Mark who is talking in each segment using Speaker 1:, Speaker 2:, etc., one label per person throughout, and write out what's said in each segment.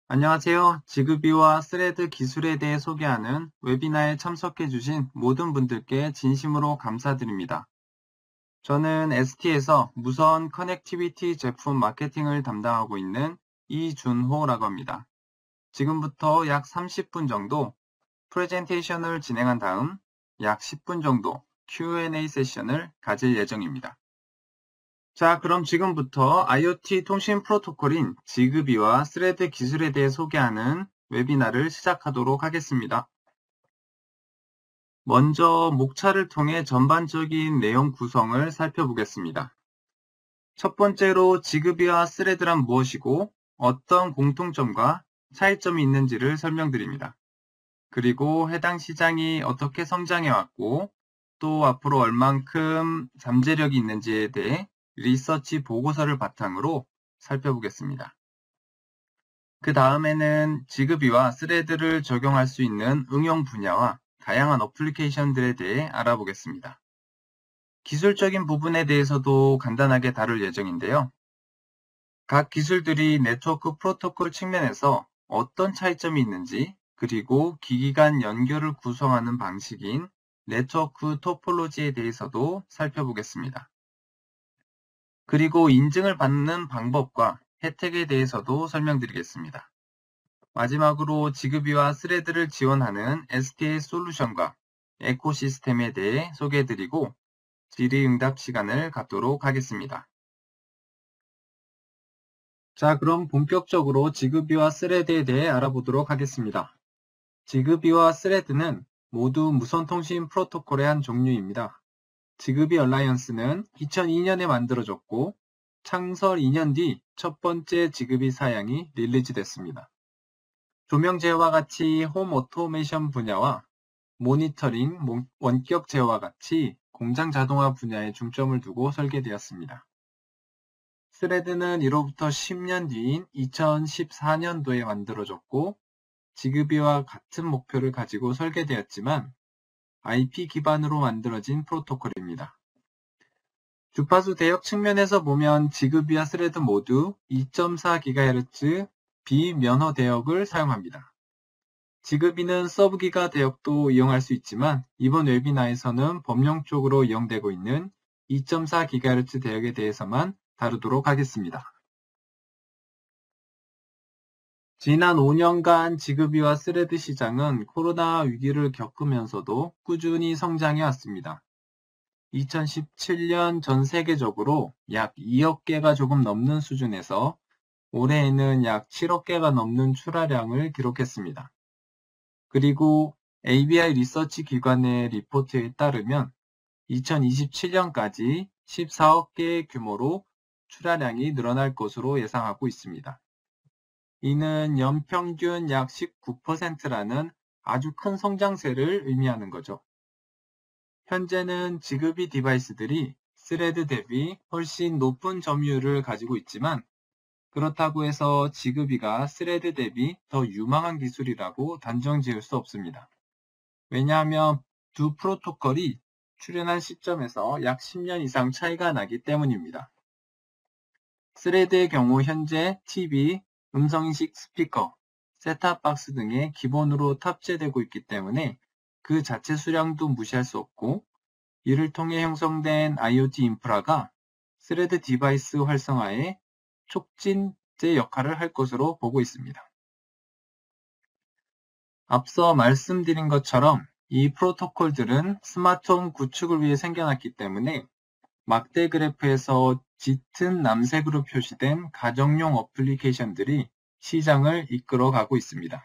Speaker 1: 안녕하세요. 지급이와 스레드 기술에 대해 소개하는 웨비나에 참석해주신 모든 분들께 진심으로 감사드립니다. 저는 ST에서 무선 커넥티비티 제품 마케팅을 담당하고 있는 이준호라고 합니다. 지금부터 약 30분 정도 프레젠테이션을 진행한 다음 약 10분 정도 Q&A 세션을 가질 예정입니다. 자, 그럼 지금부터 IoT 통신 프로토콜인 지그비와 스레드 기술에 대해 소개하는 웨비나를 시작하도록 하겠습니다. 먼저 목차를 통해 전반적인 내용 구성을 살펴보겠습니다. 첫 번째로 지그비와 스레드란 무엇이고 어떤 공통점과 차이점이 있는지를 설명드립니다. 그리고 해당 시장이 어떻게 성장해왔고 또 앞으로 얼만큼 잠재력이 있는지에 대해 리서치 보고서를 바탕으로 살펴보겠습니다. 그 다음에는 지그비와 스레드를 적용할 수 있는 응용 분야와 다양한 어플리케이션들에 대해 알아보겠습니다. 기술적인 부분에 대해서도 간단하게 다룰 예정인데요. 각 기술들이 네트워크 프로토콜 측면에서 어떤 차이점이 있는지, 그리고 기기 간 연결을 구성하는 방식인 네트워크 토폴로지에 대해서도 살펴보겠습니다. 그리고 인증을 받는 방법과 혜택에 대해서도 설명드리겠습니다. 마지막으로 지그비와 스레드를 지원하는 STA 솔루션과 에코시스템에 대해 소개해드리고 질의응답 시간을 갖도록 하겠습니다. 자, 그럼 본격적으로 지그비와 스레드에 대해 알아보도록 하겠습니다. 지그비와 스레드는 모두 무선통신 프로토콜의 한 종류입니다. 지그비 얼라이언스는 2002년에 만들어졌고 창설 2년 뒤 첫 번째 지그비 사양이 릴리즈됐습니다. 조명 제어와 같이 홈 오토메이션 분야와 모니터링, 원격 제어와 같이 공장 자동화 분야에 중점을 두고 설계되었습니다. 스레드는 이로부터 10년 뒤인 2014년도에 만들어졌고 지그비와 같은 목표를 가지고 설계되었지만 IP 기반으로 만들어진 프로토콜입니다. 주파수 대역 측면에서 보면 지그비와 스레드 모두 2.4GHz 비면허 대역을 사용합니다. 지그비는 서브기가 대역도 이용할 수 있지만 이번 웨비나에서는 법령적으로 이용되고 있는 2.4GHz 대역에 대해서만 다루도록 하겠습니다. 지난 5년간 지그비와 스레드 시장은 코로나 위기를 겪으면서도 꾸준히 성장해 왔습니다. 2017년 전 세계적으로 약 2억 개가 조금 넘는 수준에서 올해에는 약 7억 개가 넘는 출하량을 기록했습니다. 그리고 ABI 리서치 기관의 리포트에 따르면 2027년까지 14억 개의 규모로 출하량이 늘어날 것으로 예상하고 있습니다. 이는 연평균 약 19%라는 아주 큰 성장세를 의미하는 거죠. 현재는 지그비 디바이스들이 스레드 대비 훨씬 높은 점유율을 가지고 있지만 그렇다고 해서 지그비가 스레드 대비 더 유망한 기술이라고 단정 지을 수 없습니다. 왜냐하면 두 프로토콜이 출현한 시점에서 약 10년 이상 차이가 나기 때문입니다. 스레드의 경우 현재 TV, 음성인식 스피커, 셋탑박스 등에 기본으로 탑재되고 있기 때문에 그 자체 수량도 무시할 수 없고 이를 통해 형성된 IoT 인프라가 스레드 디바이스 활성화에 촉진제 역할을 할 것으로 보고 있습니다. 앞서 말씀드린 것처럼 이 프로토콜들은 스마트홈 구축을 위해 생겨났기 때문에 막대 그래프에서 짙은 남색으로 표시된 가정용 어플리케이션들이 시장을 이끌어가고 있습니다.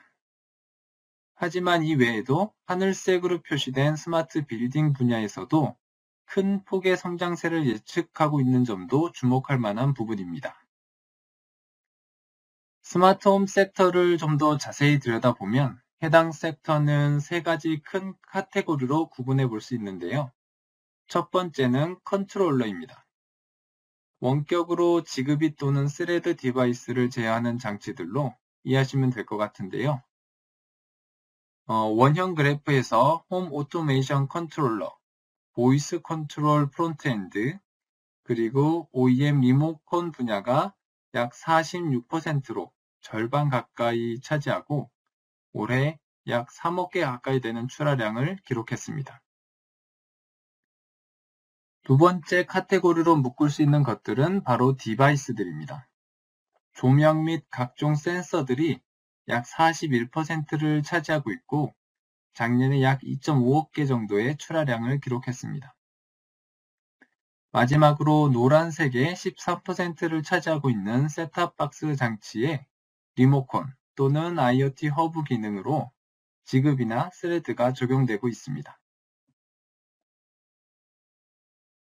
Speaker 1: 하지만 이 외에도 하늘색으로 표시된 스마트 빌딩 분야에서도 큰 폭의 성장세를 예측하고 있는 점도 주목할 만한 부분입니다. 스마트홈 섹터를 좀 더 자세히 들여다보면 해당 섹터는 세 가지 큰 카테고리로 구분해 볼 수 있는데요. 첫 번째는 컨트롤러입니다. 원격으로 지그비 또는 스레드 디바이스를 제어하는 장치들로 이해하시면 될 것 같은데요. 원형 그래프에서 홈 오토메이션 컨트롤러, 보이스 컨트롤 프론트엔드, 그리고 OEM 리모컨 분야가 약 46%로 절반 가까이 차지하고 올해 약 3억 개 가까이 되는 출하량을 기록했습니다. 두 번째 카테고리로 묶을 수 있는 것들은 바로 디바이스들입니다. 조명 및 각종 센서들이 약 41%를 차지하고 있고 작년에 약 2.5억 개 정도의 출하량을 기록했습니다. 마지막으로 노란색의 13%를 차지하고 있는 셋탑박스 장치에 리모컨 또는 IoT 허브 기능으로 지급이나 스레드가 적용되고 있습니다.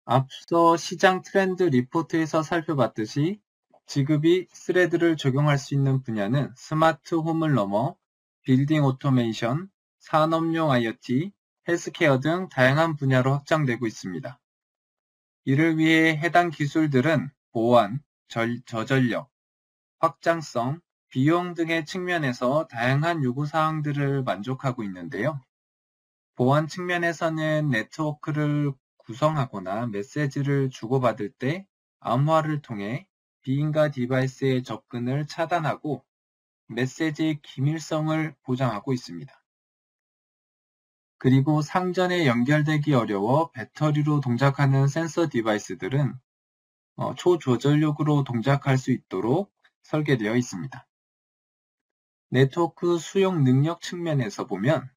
Speaker 1: 앞서 시장 트렌드 리포트에서 살펴봤듯이 지급이 스레드를 적용할 수 있는 분야는 스마트 홈을 넘어 빌딩 오토메이션, 산업용 IoT, 헬스케어 등 다양한 분야로 확장되고 있습니다. 이를 위해 해당 기술들은 보안, 저전력, 확장성, 비용 등의 측면에서 다양한 요구사항들을 만족하고 있는데요. 보안 측면에서는 네트워크를 구성하거나 메시지를 주고받을 때 암호화를 통해 비인가 디바이스의 접근을 차단하고 메시지의 기밀성을 보장하고 있습니다. 그리고 상전에 연결되기 어려워 배터리로 동작하는 센서 디바이스들은 초저전력으로 동작할 수 있도록 설계되어 있습니다. 네트워크 수용 능력 측면에서 보면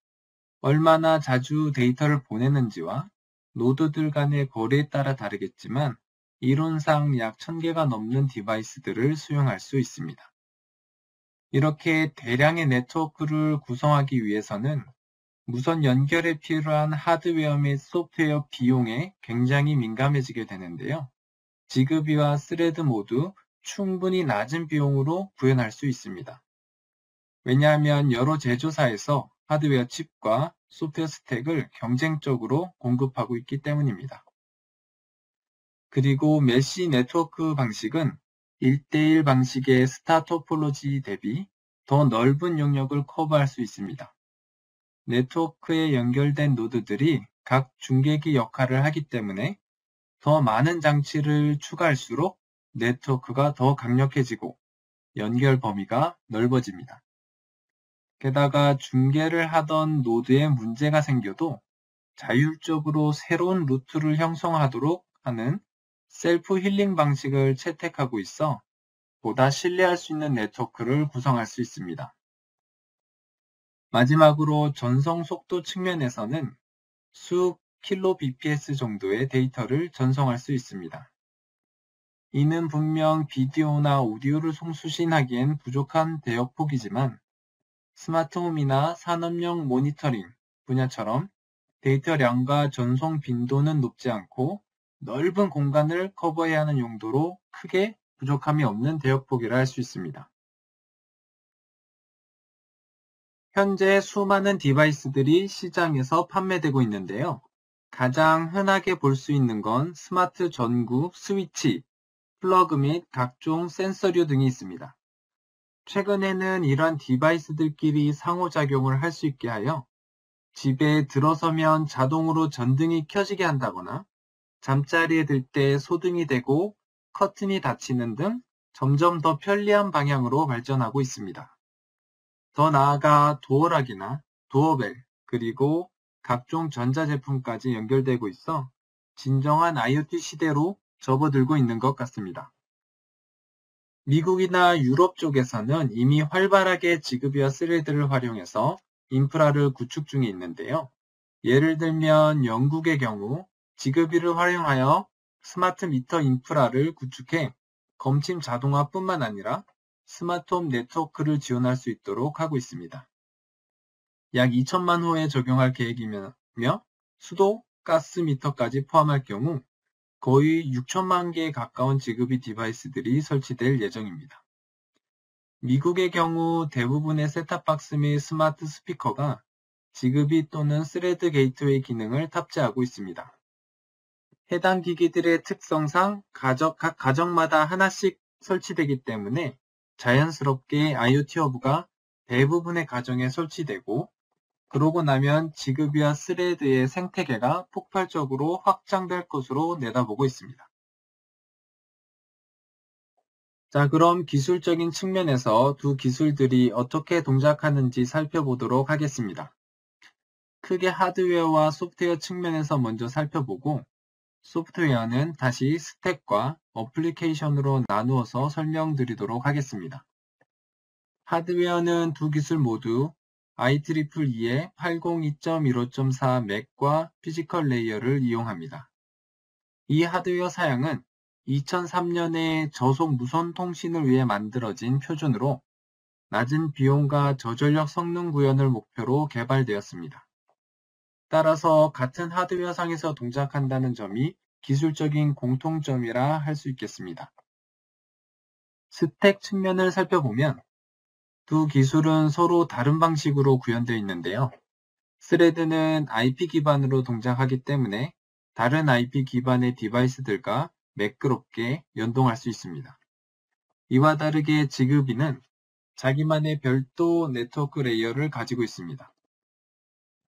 Speaker 1: 얼마나 자주 데이터를 보내는지와 노드들 간의 거리에 따라 다르겠지만 이론상 약 1000개가 넘는 디바이스들을 수용할 수 있습니다. 이렇게 대량의 네트워크를 구성하기 위해서는 무선 연결에 필요한 하드웨어 및 소프트웨어 비용에 굉장히 민감해지게 되는데요. 지그비와 스레드 모두 충분히 낮은 비용으로 구현할 수 있습니다. 왜냐하면 여러 제조사에서 하드웨어 칩과 소프트웨어 스택을 경쟁적으로 공급하고 있기 때문입니다. 그리고 메시 네트워크 방식은 1대1 방식의 스타 토폴로지 대비 더 넓은 영역을 커버할 수 있습니다. 네트워크에 연결된 노드들이 각 중계기 역할을 하기 때문에 더 많은 장치를 추가할수록 네트워크가 더 강력해지고 연결 범위가 넓어집니다. 게다가 중계를 하던 노드에 문제가 생겨도 자율적으로 새로운 루트를 형성하도록 하는 셀프 힐링 방식을 채택하고 있어 보다 신뢰할 수 있는 네트워크를 구성할 수 있습니다. 마지막으로 전송 속도 측면에서는 수 kbps 정도의 데이터를 전송할 수 있습니다. 이는 분명 비디오나 오디오를 송수신하기엔 부족한 대역폭이지만 스마트홈이나 산업용 모니터링 분야처럼 데이터량과 전송 빈도는 높지 않고 넓은 공간을 커버해야 하는 용도로 크게 부족함이 없는 대역폭이라 할 수 있습니다. 현재 수많은 디바이스들이 시장에서 판매되고 있는데요. 가장 흔하게 볼 수 있는 건 스마트 전구, 스위치, 플러그 및 각종 센서류 등이 있습니다. 최근에는 이러한 디바이스들끼리 상호작용을 할 수 있게 하여 집에 들어서면 자동으로 전등이 켜지게 한다거나 잠자리에 들 때 소등이 되고 커튼이 닫히는 등 점점 더 편리한 방향으로 발전하고 있습니다. 더 나아가 도어락이나 도어벨 그리고 각종 전자제품까지 연결되고 있어 진정한 IoT 시대로 접어들고 있는 것 같습니다. 미국이나 유럽 쪽에서는 이미 활발하게 지그비와 스레드를 활용해서 인프라를 구축 중에 있는데요. 예를 들면 영국의 경우 지그비를 활용하여 스마트 미터 인프라를 구축해 검침 자동화뿐만 아니라 스마트홈 네트워크를 지원할 수 있도록 하고 있습니다. 약 2천만 호에 적용할 계획이며 수도 가스 미터까지 포함할 경우 거의 6천만 개에 가까운 지그비 디바이스들이 설치될 예정입니다. 미국의 경우 대부분의 셋탑박스 및 스마트 스피커가 지그비 또는 스레드 게이트웨이 기능을 탑재하고 있습니다. 해당 기기들의 특성상 각 가정마다 하나씩 설치되기 때문에 자연스럽게 IoT 허브가 대부분의 가정에 설치되고 그러고 나면 지그비와 스레드의 생태계가 폭발적으로 확장될 것으로 내다보고 있습니다. 자, 그럼 기술적인 측면에서 두 기술들이 어떻게 동작하는지 살펴보도록 하겠습니다. 크게 하드웨어와 소프트웨어 측면에서 먼저 살펴보고 소프트웨어는 다시 스택과 어플리케이션으로 나누어서 설명드리도록 하겠습니다. 하드웨어는 두 기술 모두 IEEE의 802.15.4 맥과 피지컬 레이어를 이용합니다. 이 하드웨어 사양은 2003년에 저속 무선 통신을 위해 만들어진 표준으로 낮은 비용과 저전력 성능 구현을 목표로 개발되었습니다. 따라서 같은 하드웨어상에서 동작한다는 점이 기술적인 공통점이라 할 수 있겠습니다. 스택 측면을 살펴보면 두 기술은 서로 다른 방식으로 구현되어 있는데요. 스레드는 IP 기반으로 동작하기 때문에 다른 IP 기반의 디바이스들과 매끄럽게 연동할 수 있습니다. 이와 다르게 지그비는 자기만의 별도 네트워크 레이어를 가지고 있습니다.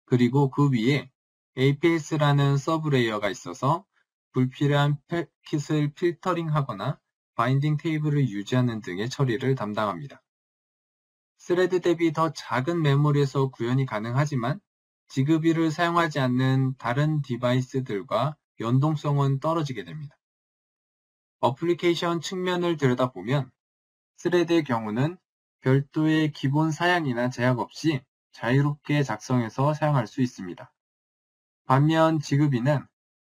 Speaker 1: 그리고 그 위에 APS라는 서브 레이어가 있어서 불필요한 패킷을 필터링하거나 바인딩 테이블을 유지하는 등의 처리를 담당합니다. 스레드 대비 더 작은 메모리에서 구현이 가능하지만 지그비를 사용하지 않는 다른 디바이스들과 연동성은 떨어지게 됩니다. 어플리케이션 측면을 들여다보면 스레드의 경우는 별도의 기본 사양이나 제약 없이 자유롭게 작성해서 사용할 수 있습니다. 반면 지그비는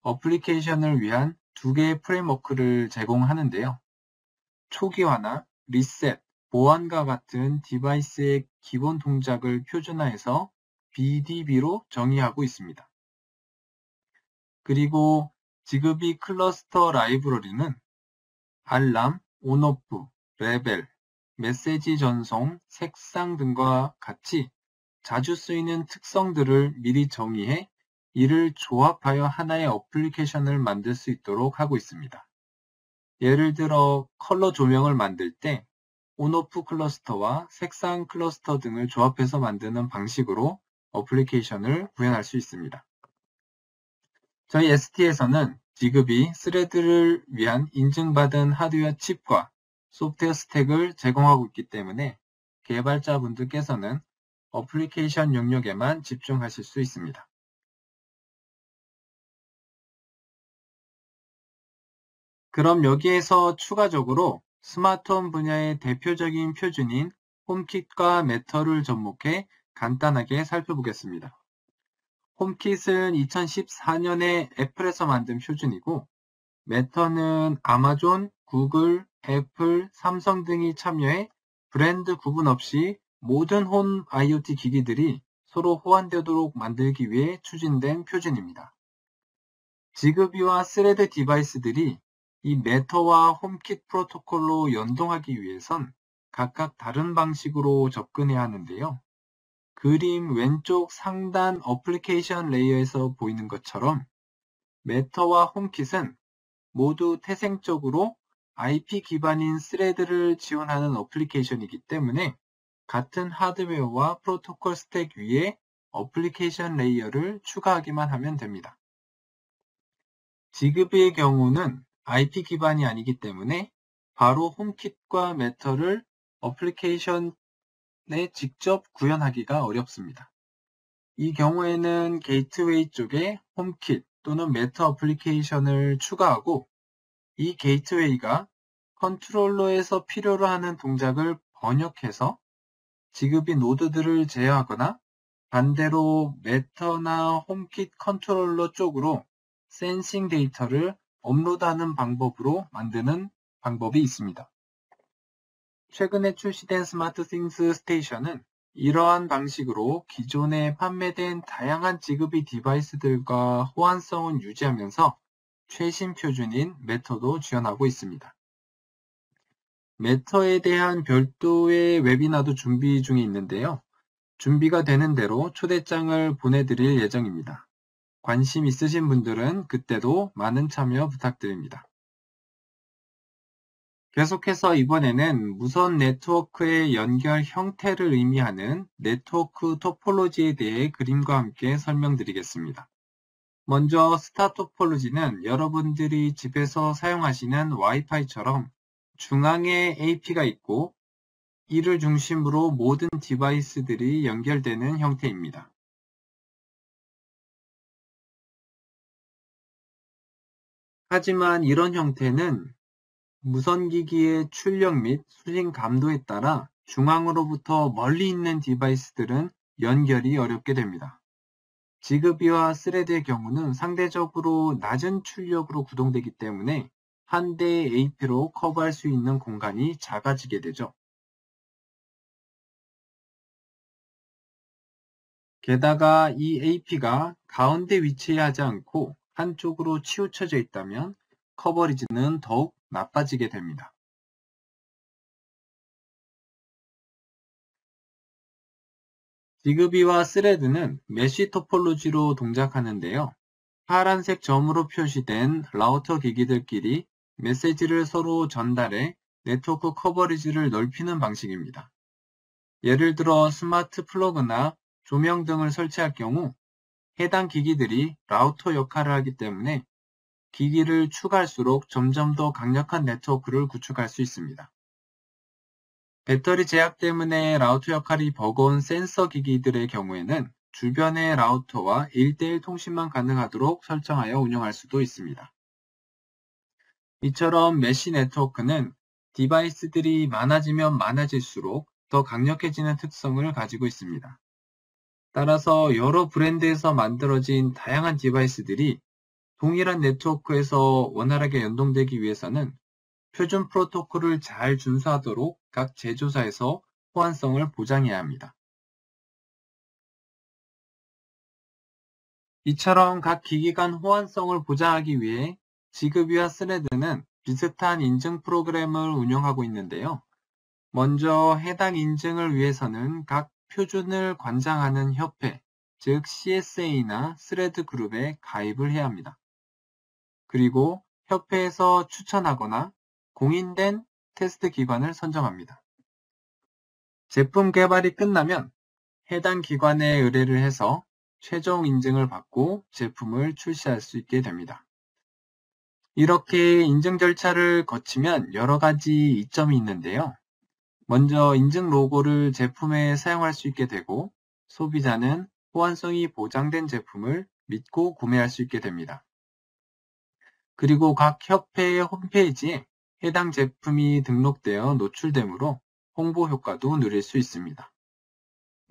Speaker 1: 어플리케이션을 위한 두 개의 프레임워크를 제공하는데요. 초기화나 리셋, 보안과 같은 디바이스의 기본 동작을 표준화해서 BDB로 정의하고 있습니다. 그리고 지그비 클러스터 라이브러리는 알람, 온오프, 레벨, 메시지 전송, 색상 등과 같이 자주 쓰이는 특성들을 미리 정의해 이를 조합하여 하나의 어플리케이션을 만들 수 있도록 하고 있습니다. 예를 들어 컬러 조명을 만들 때 온오프 클러스터와 색상 클러스터 등을 조합해서 만드는 방식으로 어플리케이션을 구현할 수 있습니다. 저희 ST에서는 지그비 스레드를 위한 인증받은 하드웨어 칩과 소프트웨어 스택을 제공하고 있기 때문에 개발자분들께서는 어플리케이션 영역에만 집중하실 수 있습니다. 그럼 여기에서 추가적으로 스마트홈 분야의 대표적인 표준인 홈킷과 매터를 접목해 간단하게 살펴보겠습니다. 홈킷은 2014년에 애플에서 만든 표준이고 매터는 아마존, 구글, 애플, 삼성 등이 참여해 브랜드 구분 없이 모든 홈 IoT 기기들이 서로 호환되도록 만들기 위해 추진된 표준입니다. 지그비와 스레드 디바이스들이 이 매터와 홈킷 프로토콜로 연동하기 위해선 각각 다른 방식으로 접근해야 하는데요. 그림 왼쪽 상단 어플리케이션 레이어에서 보이는 것처럼 매터와 홈킷은 모두 태생적으로 IP 기반인 스레드를 지원하는 어플리케이션이기 때문에 같은 하드웨어와 프로토콜 스택 위에 어플리케이션 레이어를 추가하기만 하면 됩니다. 지그비의 경우는 IP 기반이 아니기 때문에 바로 홈킷과 매터를 어플리케이션에 직접 구현하기가 어렵습니다. 이 경우에는 게이트웨이 쪽에 홈킷 또는 매터 어플리케이션을 추가하고 이 게이트웨이가 컨트롤러에서 필요로 하는 동작을 번역해서 지그비 노드들을 제어하거나 반대로 매터나 홈킷 컨트롤러 쪽으로 센싱 데이터를 업로드하는 방법으로 만드는 방법이 있습니다. 최근에 출시된 스마트띵스 스테이션은 이러한 방식으로 기존에 판매된 다양한 지그비 디바이스들과 호환성을 유지하면서 최신 표준인 매터도 지원하고 있습니다. 매터에 대한 별도의 웨비나도 준비 중에 있는데요. 준비가 되는 대로 초대장을 보내드릴 예정입니다. 관심 있으신 분들은 그때도 많은 참여 부탁드립니다. 계속해서 이번에는 무선 네트워크의 연결 형태를 의미하는 네트워크 토폴로지에 대해 그림과 함께 설명드리겠습니다. 먼저 스타 토폴로지는 여러분들이 집에서 사용하시는 와이파이처럼 중앙에 AP가 있고 이를 중심으로 모든 디바이스들이 연결되는 형태입니다. 하지만 이런 형태는 무선기기의 출력 및 수신 감도에 따라 중앙으로부터 멀리 있는 디바이스들은 연결이 어렵게 됩니다. 지그비와 스레드의 경우는 상대적으로 낮은 출력으로 구동되기 때문에 한 대의 AP로 커버할 수 있는 공간이 작아지게 되죠. 게다가 이 AP가 가운데 위치하지 않고 한쪽으로 치우쳐져 있다면 커버리지는 더욱 나빠지게 됩니다. 지그비와 스레드는 메쉬 토폴로지로 동작하는데요. 파란색 점으로 표시된 라우터 기기들끼리 메시지를 서로 전달해 네트워크 커버리지를 넓히는 방식입니다. 예를 들어 스마트 플러그나 조명 등을 설치할 경우 해당 기기들이 라우터 역할을 하기 때문에 기기를 추가할수록 점점 더 강력한 네트워크를 구축할 수 있습니다. 배터리 제약 때문에 라우터 역할이 버거운 센서 기기들의 경우에는 주변의 라우터와 1대1 통신만 가능하도록 설정하여 운영할 수도 있습니다. 이처럼 메쉬 네트워크는 디바이스들이 많아지면 많아질수록 더 강력해지는 특성을 가지고 있습니다. 따라서 여러 브랜드에서 만들어진 다양한 디바이스들이 동일한 네트워크에서 원활하게 연동되기 위해서는 표준 프로토콜을 잘 준수하도록 각 제조사에서 호환성을 보장해야 합니다. 이처럼 각 기기 간 호환성을 보장하기 위해 지그비와 스레드는 비슷한 인증 프로그램을 운영하고 있는데요. 먼저 해당 인증을 위해서는 각 표준을 관장하는 협회, 즉 CSA나 스레드 그룹에 가입을 해야 합니다. 그리고 협회에서 추천하거나 공인된 테스트 기관을 선정합니다. 제품 개발이 끝나면 해당 기관에 의뢰를 해서 최종 인증을 받고 제품을 출시할 수 있게 됩니다. 이렇게 인증 절차를 거치면 여러 가지 이점이 있는데요. 먼저 인증 로고를 제품에 사용할 수 있게 되고 소비자는 호환성이 보장된 제품을 믿고 구매할 수 있게 됩니다. 그리고 각 협회의 홈페이지에 해당 제품이 등록되어 노출되므로 홍보 효과도 누릴 수 있습니다.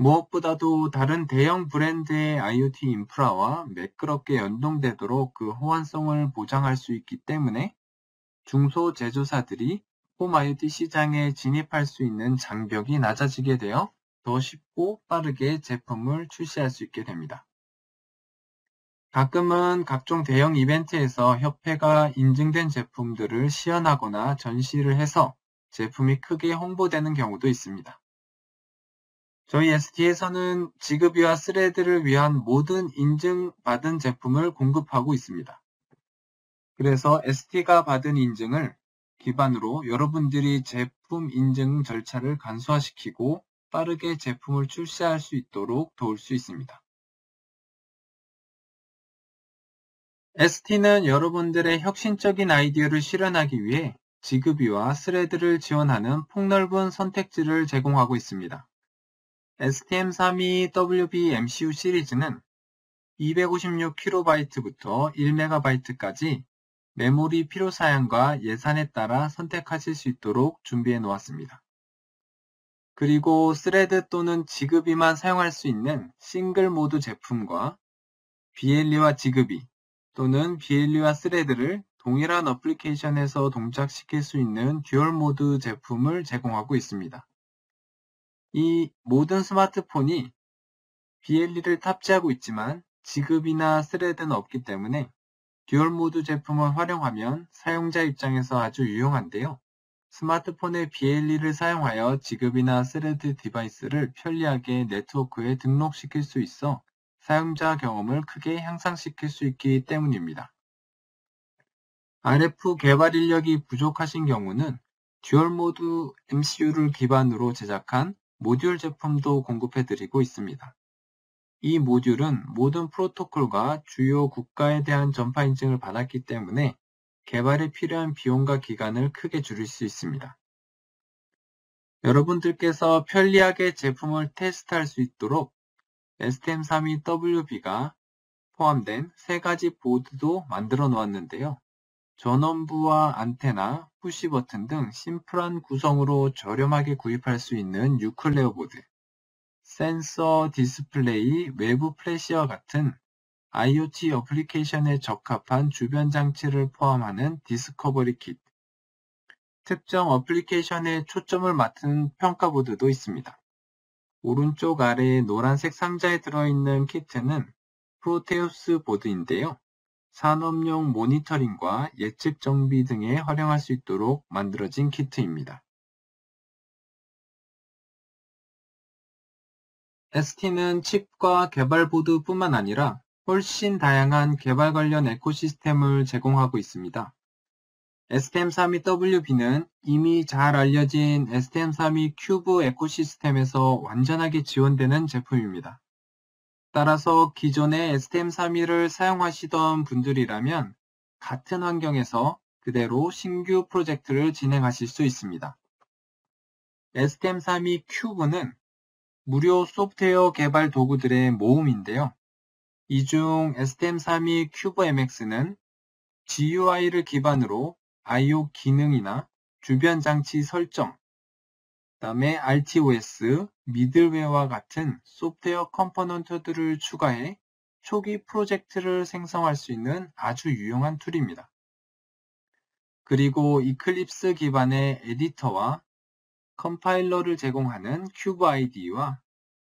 Speaker 1: 무엇보다도 다른 대형 브랜드의 IoT 인프라와 매끄럽게 연동되도록 그 호환성을 보장할 수 있기 때문에 중소 제조사들이 홈 IoT 시장에 진입할 수 있는 장벽이 낮아지게 되어 더 쉽고 빠르게 제품을 출시할 수 있게 됩니다. 가끔은 각종 대형 이벤트에서 협회가 인증된 제품들을 시연하거나 전시를 해서 제품이 크게 홍보되는 경우도 있습니다. 저희 ST에서는 지그비와 스레드를 위한 모든 인증받은 제품을 공급하고 있습니다. 그래서 ST가 받은 인증을 기반으로 여러분들이 제품 인증 절차를 간소화시키고 빠르게 제품을 출시할 수 있도록 도울 수 있습니다. ST는 여러분들의 혁신적인 아이디어를 실현하기 위해 지그비와 스레드를 지원하는 폭넓은 선택지를 제공하고 있습니다. STM32WB MCU 시리즈는 256KB부터 1MB까지 메모리 필요사양과 예산에 따라 선택하실 수 있도록 준비해 놓았습니다. 그리고 스레드 또는 지그비만 사용할 수 있는 싱글 모드 제품과 BLE와 지그비 또는 BLE와 스레드를 동일한 어플리케이션에서 동작시킬 수 있는 듀얼 모드 제품을 제공하고 있습니다. 이 모든 스마트폰이 BLE를 탑재하고 있지만 지급이나 스레드는 없기 때문에 듀얼 모드 제품을 활용하면 사용자 입장에서 아주 유용한데요. 스마트폰의 BLE를 사용하여 지급이나 스레드 디바이스를 편리하게 네트워크에 등록시킬 수 있어 사용자 경험을 크게 향상시킬 수 있기 때문입니다. RF 개발 인력이 부족하신 경우는 듀얼 모드 MCU를 기반으로 제작한 모듈 제품도 공급해드리고 있습니다. 이 모듈은 모든 프로토콜과 주요 국가에 대한 전파 인증을 받았기 때문에 개발에 필요한 비용과 기간을 크게 줄일 수 있습니다. 여러분들께서 편리하게 제품을 테스트할 수 있도록 STM32WB가 포함된 3가지 보드도 만들어 놓았는데요. 전원부와 안테나, 푸시버튼 등 심플한 구성으로 저렴하게 구입할 수 있는 뉴클레어 보드, 센서, 디스플레이, 외부 플래시와 같은 IoT 어플리케이션에 적합한 주변 장치를 포함하는 디스커버리 킷, 특정 어플리케이션에 초점을 맞춘 평가보드도 있습니다. 오른쪽 아래 노란색 상자에 들어있는 키트는 프로테우스 보드인데요. 산업용 모니터링과 예측 정비 등에 활용할 수 있도록 만들어진 키트입니다. ST는 칩과 개발 보드뿐만 아니라 훨씬 다양한 개발 관련 에코시스템을 제공하고 있습니다. STM32WB는 이미 잘 알려진 STM32 큐브 에코시스템에서 완전하게 지원되는 제품입니다. 따라서 기존의 STM32를 사용하시던 분들이라면 같은 환경에서 그대로 신규 프로젝트를 진행하실 수 있습니다. STM32 큐브는 무료 소프트웨어 개발 도구들의 모음인데요. 이 중 STM32 큐브 MX는 GUI를 기반으로 I/O 기능이나 주변 장치 설정, 그 다음에 RTOS, 미들웨어와 같은 소프트웨어 컴포넌트들을 추가해 초기 프로젝트를 생성할 수 있는 아주 유용한 툴입니다. 그리고 이클립스 기반의 에디터와 컴파일러를 제공하는 큐브 IDE와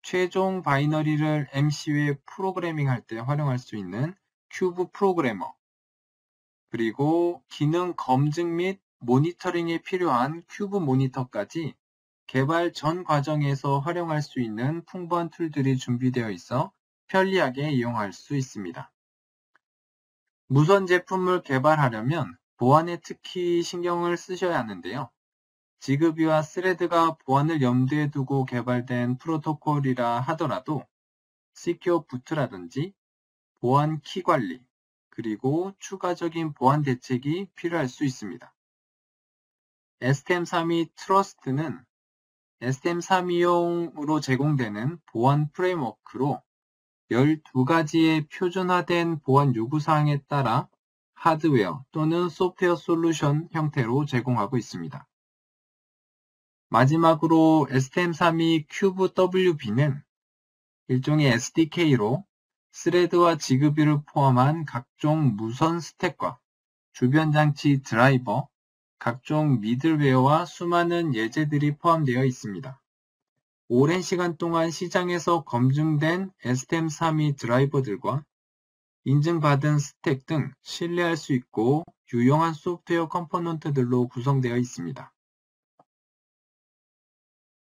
Speaker 1: 최종 바이너리를 MCU에 프로그래밍할 때 활용할 수 있는 큐브 프로그래머, 그리고 기능 검증 및 모니터링에 필요한 큐브 모니터까지 개발 전 과정에서 활용할 수 있는 풍부한 툴들이 준비되어 있어 편리하게 이용할 수 있습니다. 무선 제품을 개발하려면 보안에 특히 신경을 쓰셔야 하는데요. 지그비와 스레드가 보안을 염두에 두고 개발된 프로토콜이라 하더라도 시큐어 부트라든지 보안 키 관리, 그리고 추가적인 보안 대책이 필요할 수 있습니다. STM32 트러스트는 STM32용으로 제공되는 보안 프레임워크로 12가지의 표준화된 보안 요구사항에 따라 하드웨어 또는 소프트웨어 솔루션 형태로 제공하고 있습니다. 마지막으로 STM32 큐브 WB는 일종의 SDK로 스레드와 지그비를 포함한 각종 무선 스택과 주변 장치 드라이버, 각종 미들웨어와 수많은 예제들이 포함되어 있습니다. 오랜 시간 동안 시장에서 검증된 STM32 드라이버들과 인증받은 스택 등 신뢰할 수 있고 유용한 소프트웨어 컴포넌트들로 구성되어 있습니다.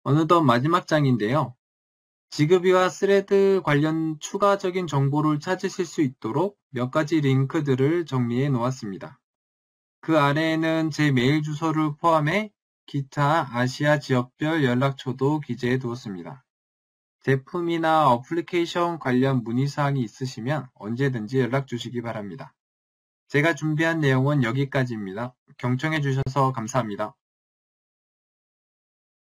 Speaker 1: 어느덧 마지막 장인데요. 지그비와 스레드 관련 추가적인 정보를 찾으실 수 있도록 몇 가지 링크들을 정리해 놓았습니다. 그 아래에는 제 메일 주소를 포함해 기타 아시아 지역별 연락처도 기재해 두었습니다. 제품이나 어플리케이션 관련 문의사항이 있으시면 언제든지 연락 주시기 바랍니다. 제가 준비한 내용은 여기까지입니다. 경청해 주셔서 감사합니다.